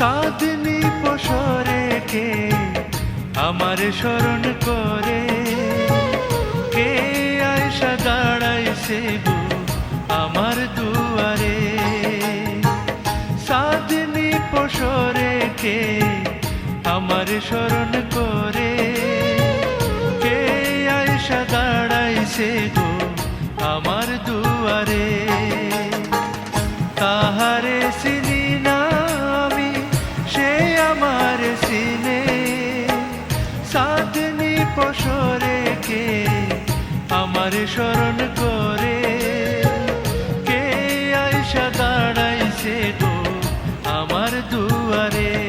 চাঁদনি পসরে কে আমার স্মরণ করে, কে আয়সা দাঁড়াইছে গো আমার দুয়ারে। চাঁদনি পসরে কে আমার স্মরণ করে, কে আয়সা দাঁড়াইছে গো আমার দুয়ারে। তাহারে চিনি না আমি, সে আমার চিনে। চাঁদনি পসরে কে আমার স্মরণ করে, কে আয়সা দাঁড়াইছে গো আমার দুয়ারে।